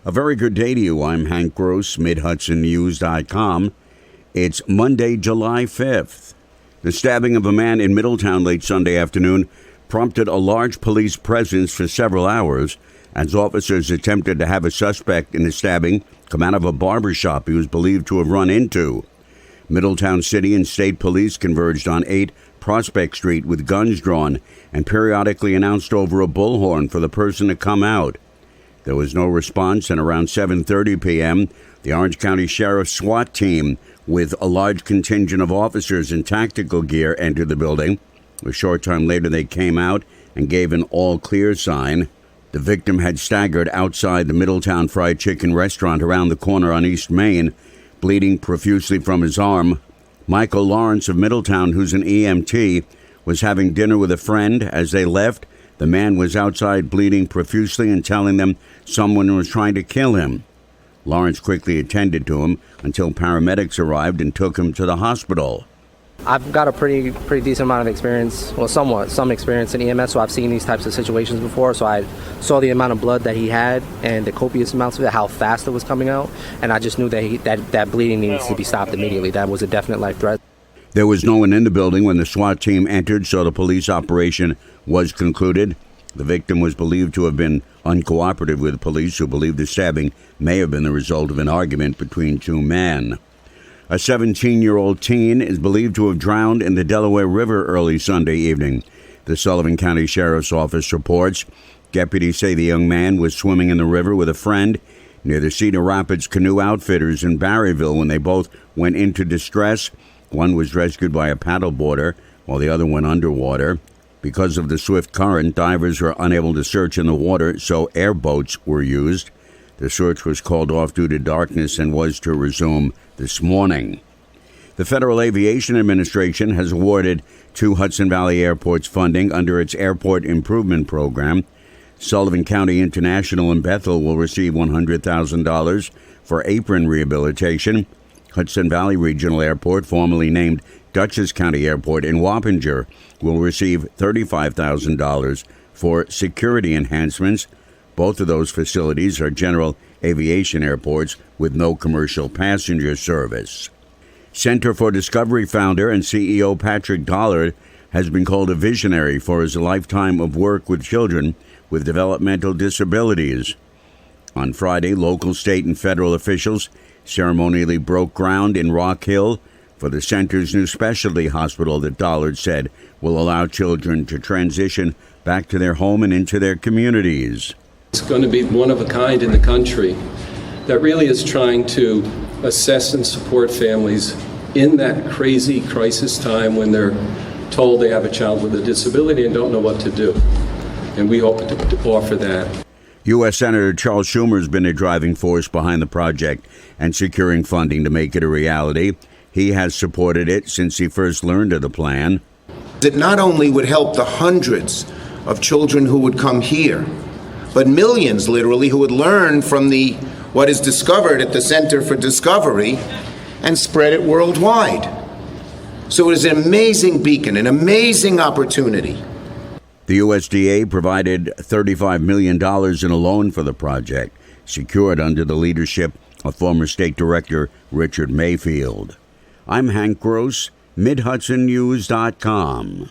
A very good day to you. I'm Hank Gross, Mod-Hudson It's Monday, July 5th. The stabbing of a man in Middletown late Sunday afternoon prompted a large police presence for several hours as officers attempted to have a suspect in the stabbing come out of a barber shop he was believed to have run into. Middletown City and State Police converged on 8 Prospect Street with guns drawn and periodically announced over a bullhorn for the person to come out. There was no response, and around 7:30 p.m., the Orange County Sheriff's SWAT team with a large contingent of officers in tactical gear entered the building. A short time later, they came out and gave an all-clear sign. The victim had staggered outside the Middletown Fried Chicken restaurant around the corner on East Main, bleeding profusely from his arm. Michael Lawrence of Middletown, who's an EMT, was having dinner with a friend. As they left, the man was outside bleeding profusely and telling them someone was trying to kill him. Lawrence quickly attended to him until paramedics arrived and took him to the hospital. I've got a pretty decent amount of experience, some experience in EMS, so I've seen these types of situations before. So I saw the amount of blood that he had and the copious amounts of it, how fast it was coming out, and I just knew that that bleeding needs to be stopped immediately. That was a definite life threat. There was no one in the building when the SWAT team entered, so the police operation was concluded. The victim was believed to have been uncooperative with police, who believed the stabbing may have been the result of an argument between two men. A 17-year-old teen is believed to have drowned in the Delaware River early Sunday evening. The Sullivan County Sheriff's Office reports. Deputies say the young man was swimming in the river with a friend near the Cedar Rapids Canoe Outfitters in Barryville when they both went into distress. One was rescued by a paddleboarder, while the other went underwater. Because of the swift current, divers were unable to search in the water, so airboats were used. The search was called off due to darkness and was to resume this morning. The Federal Aviation Administration has awarded 2 Hudson Valley airports funding under its Airport Improvement Program. Sullivan County International in Bethel will receive $100,000 for apron rehabilitation. Hudson Valley Regional Airport, formerly named Dutchess County Airport in Wappinger, will receive $35,000 for security enhancements. Both of those facilities are general aviation airports with no commercial passenger service. Center for Discovery founder and CEO Patrick Dollard has been called a visionary for his lifetime of work with children with developmental disabilities. On Friday, local, state, and federal officials ceremonially broke ground in Rock Hill for the center's new specialty hospital that Dollard said will allow children to transition back to their home and into their communities. It's going to be one of a kind in the country that really is trying to assess and support families in that crazy crisis time when they're told they have a child with a disability and don't know what to do. And we hope to offer that. U.S. Senator Charles Schumer has been a driving force behind the project and securing funding to make it a reality. He has supported it since he first learned of the plan. It not only would help the hundreds of children who would come here, but millions, literally, who would learn from what is discovered at the Center for Discovery and spread it worldwide. So it is an amazing beacon, an amazing opportunity. The USDA provided $35 million in a loan for the project, secured under the leadership of former State Director Richard Mayfield. I'm Hank Gross, MidHudsonNews.com.